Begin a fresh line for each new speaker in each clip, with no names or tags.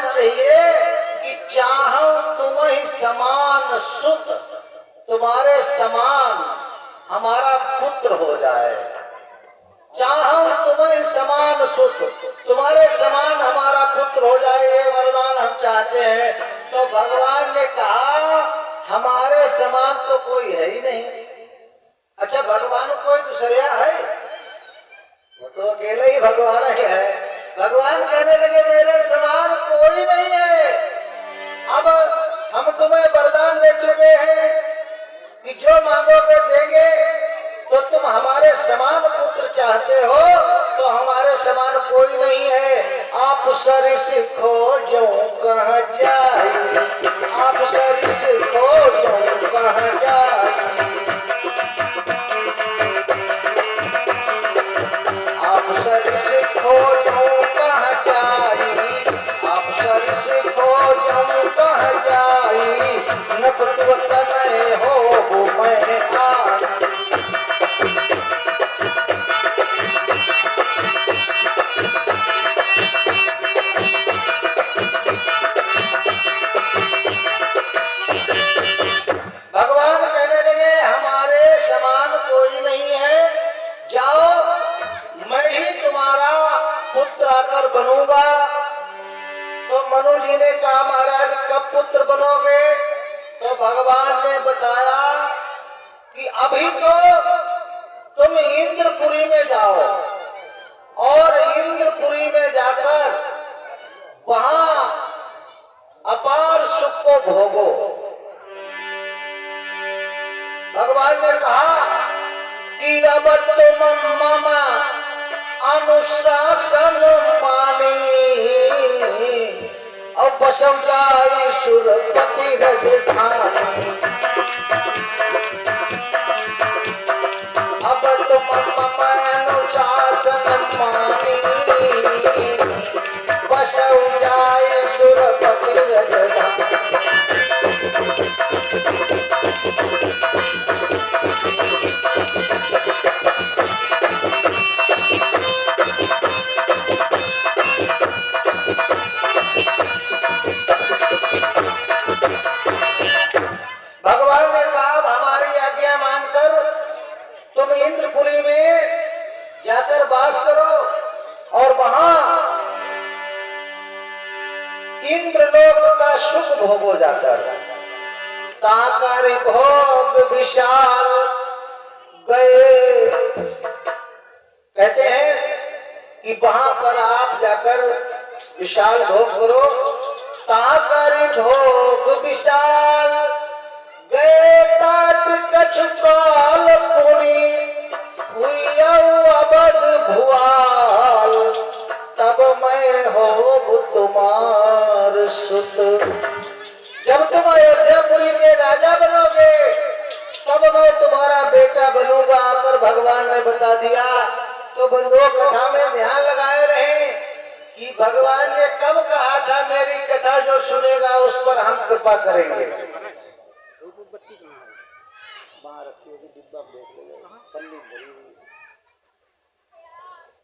चाहिए कि चाहूं तुम्हें समान सुत, तुम्हारे समान हमारा पुत्र हो जाए। चाहूं तुम्हें समान सुत, तुम्हारे समान हमारा पुत्र हो जाए, ये वरदान हम चाहते हैं। तो भगवान ने कहा हमारे समान तो कोई है ही नहीं। अच्छा, भगवान कोई दूसरा है? वो तो अकेले ही भगवान ही है। भगवान कहने लगे मेरे समान कोई नहीं है। अब हम तुम्हें वरदान दे चुके हैं कि जो मांगोगे देंगे। तो तुम हमारे समान पुत्र चाहते हो, तो हमारे समान कोई नहीं है। आप सरिस खोजो कहाँ जाए, आप सरिस खोजो कहाँ जाए, आप सरिस खोजो कहाँ जाए, आप सरिस खोजो कहाँ जाए, नपतुवत नए हो मैं आ। भगवान कहने लगे हमारे समान कोई नहीं है, जाओ मैं ही तुम्हारा पुत्र आकर बनूंगा। तो मनु जी ने कहा महाराज कब पुत्र बनोगे? तो भगवान ने बताया कि अभी तो तुम इंद्रपुरी में जाओ और इंद्रपुरी में जाकर वहां अपार सुख को भोगो। भगवान ने कहा कि अब तुम मम अनुशासन माने, अब बसम जाए सुरपति राजधानी। अब तुम मम अनुशासन माने, बसम जाए सुरपति राजधानी। भगवान ने कहा हमारी आज्ञा मानकर तुम इंद्रपुरी में जाकर वास करो और वहां इंद्रलोक का सुख भोगो जाकर। ताकर भोग विशाल गए, कहते हैं कि वहां पर आप जाकर विशाल भोग करो। ताकर भोग विशाल गए, तात कछुकाल पुनी हुई अवध भुआल, तब मैं हो तुम्हार सुत। जब तुम अयोध्यापुरी के राजा बनोगे तब मैं तुम्हारा बेटा बनूंगा, आकर भगवान ने बता दिया। तो बंधुओं कथा में ध्यान लगाए रहे कि भगवान ने कब कहा था मेरी कथा जो सुनेगा उस पर हम कृपा करेंगे।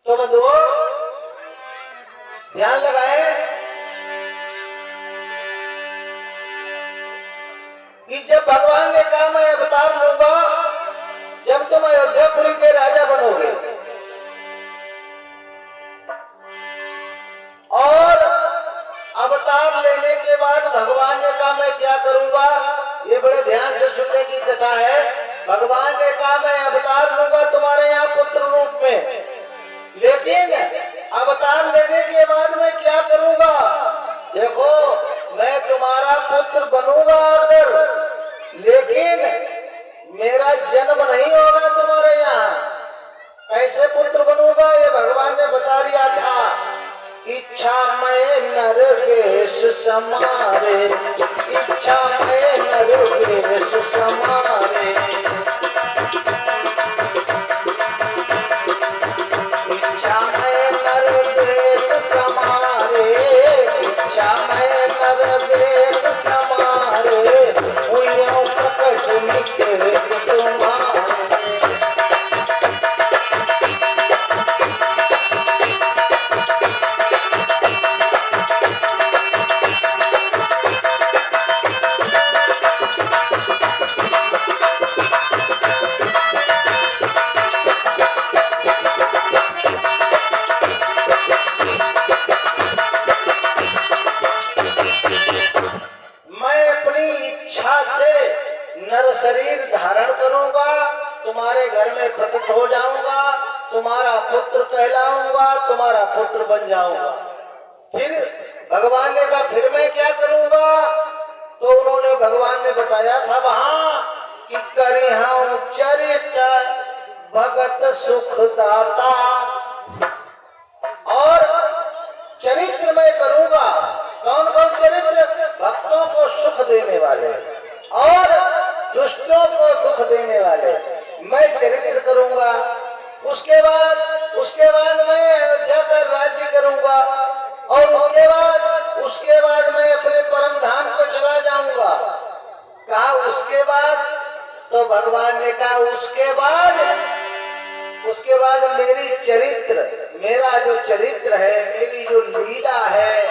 तो बंधुओं ध्यान लगाए कि जब भगवान ने कहा मैं अवतार लूंगा जब तुम अयोध्यापुरी के राजा बनोगे, और अवतार लेने के बाद भगवान ने कहा मैं क्या करूंगा। ये बड़े ध्यान से सुनने की कथा है। भगवान ने कहा मैं अवतार लूंगा तुम्हारे यहाँ पुत्र रूप में, लेकिन अवतार लेने के बाद मैं क्या करूंगा। देखो मैं तुम्हारा पुत्र बनूंगा आकर, लेकिन मेरा जन्म नहीं होगा तुम्हारे यहाँ। कैसे पुत्र बनूंगा ये भगवान ने बता दिया था। इच्छा में नर वेश समारे, इच्छा में नर वेश समारे, इच्छा में नर वेश समारे, इच्छा में नर वेश समारे, हुइयों प्रकट निकले तुम्हारे। तुम्हारा पुत्र कहलाऊंगा, तुम्हारा पुत्र बन जाऊंगा। फिर भगवान ने कहा फिर मैं क्या करूंगा? तो उन्होंने भगवान ने बताया था वहां कि करी हम चरित्र भगत सुखदाता, और चरित्र मैं करूंगा। कौन कौन चरित्र? भक्तों को सुख देने वाले और दुष्टों को दुख देने वाले मैं चरित्र करूंगा। उसके बाद मैं अयोध्या का राज्य करूंगा, और उसके बाद मैं अपने परम धाम को चला जाऊंगा। कहा उसके बाद? तो भगवान ने कहा उसके बाद मेरा जो चरित्र है, मेरी जो लीला है,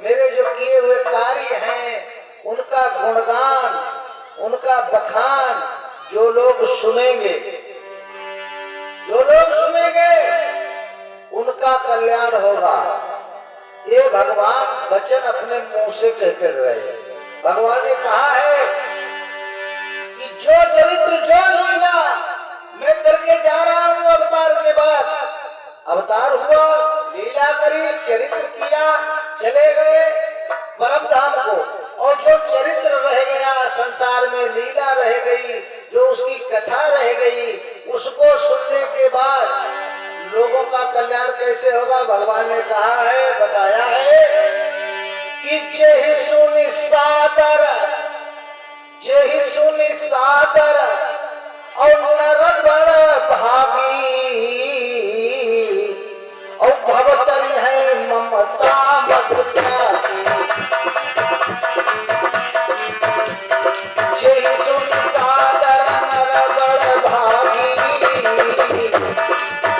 मेरे जो किए हुए कार्य हैं, उनका गुणगान, उनका बखान जो लोग सुनेंगे उनका कल्याण होगा। ये भगवान वचन अपने मुंह से कहकर रहे। भगवान ने कहा है कि जो चरित्र, जो लीला मैं करके जा रहा हूं अवतार के बाद, अवतार हुआ, लीला करी, चरित्र किया, चले गए परम धाम को, और जो चरित्र रह गया संसार में, लीला रह गई, जो उसकी कथा रह गई, उसको सुनने के बाद लोगों का कल्याण कैसे होगा? भगवान ने कहा है, बताया है कि जेहि सुनि सादर और नर बड़ भागी, और भवतरी है ममता मधु त्यागी। जेहि सुनि सादर नर बड़ भागी,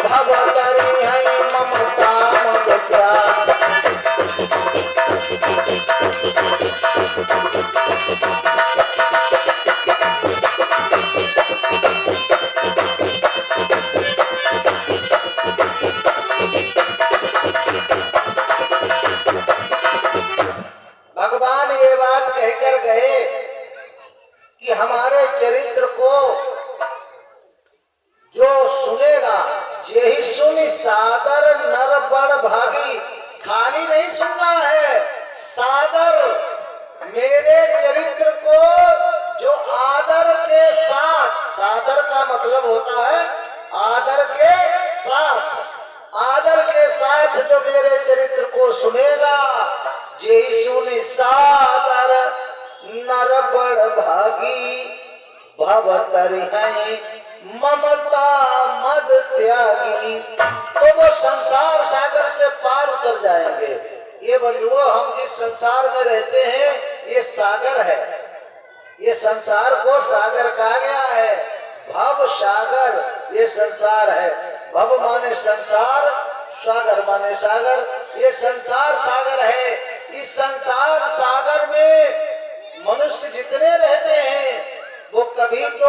भवतरी है ममता मधु त्यागी। भगवान ये बात कहकर गए कि हमारे चरित्र को जो सुनेगा, जेहि सुनि सादर नर बड़ भागी, खाली नहीं सुनना है, सादर मेरे चरित्र को जो आदर के साथ, सादर का मतलब होता है आदर के साथ जो मेरे चरित्र को सुनेगा, जेहि सुनि सादर नर बड़ भागी, भवतरि है ममता मद त्यागी। तो वो संसार सागर से पार उतर जाएंगे। ये बंधुओं, हम जिस संसार में रहते हैं ये सागर है, ये संसार को सागर कहा गया है। भव सागर ये संसार है। भव माने संसार, सागर माने सागर। ये संसार सागर है। इस संसार सागर में मनुष्य जितने रहते हैं वो कभी तो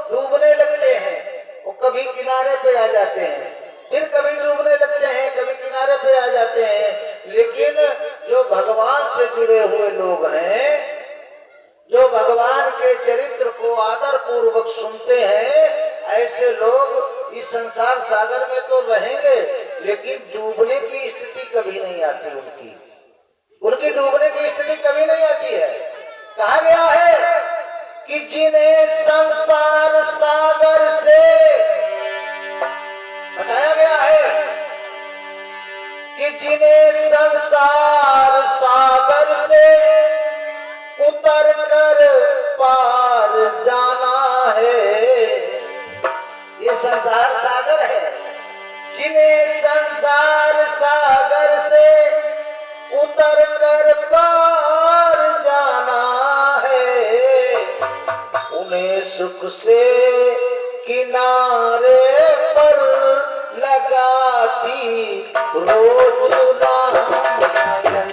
डूबने लगते हैं, वो कभी किनारे पे आ जाते हैं, फिर कभी डूबने लगते हैं, कभी किनारे पे आ जाते हैं। लेकिन जो भगवान से जुड़े हुए लोग हैं, जो भगवान के चरित्र को आदर पूर्वक सुनते हैं, ऐसे लोग इस संसार सागर में तो रहेंगे, लेकिन डूबने की स्थिति कभी नहीं आती उनकी डूबने की स्थिति कभी नहीं आती है। कहा गया है कि जिन्हें संसार सागर से, बताया गया है कि जिन्हें संसार सागर से उतर कर पार जाना है, ये संसार सागर है। जिन्हें संसार सागर से उतर कर पार जाना है, उन्हें सुख से किनारे पर लगाती रोज रामायण,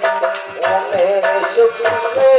उन्हें सुख से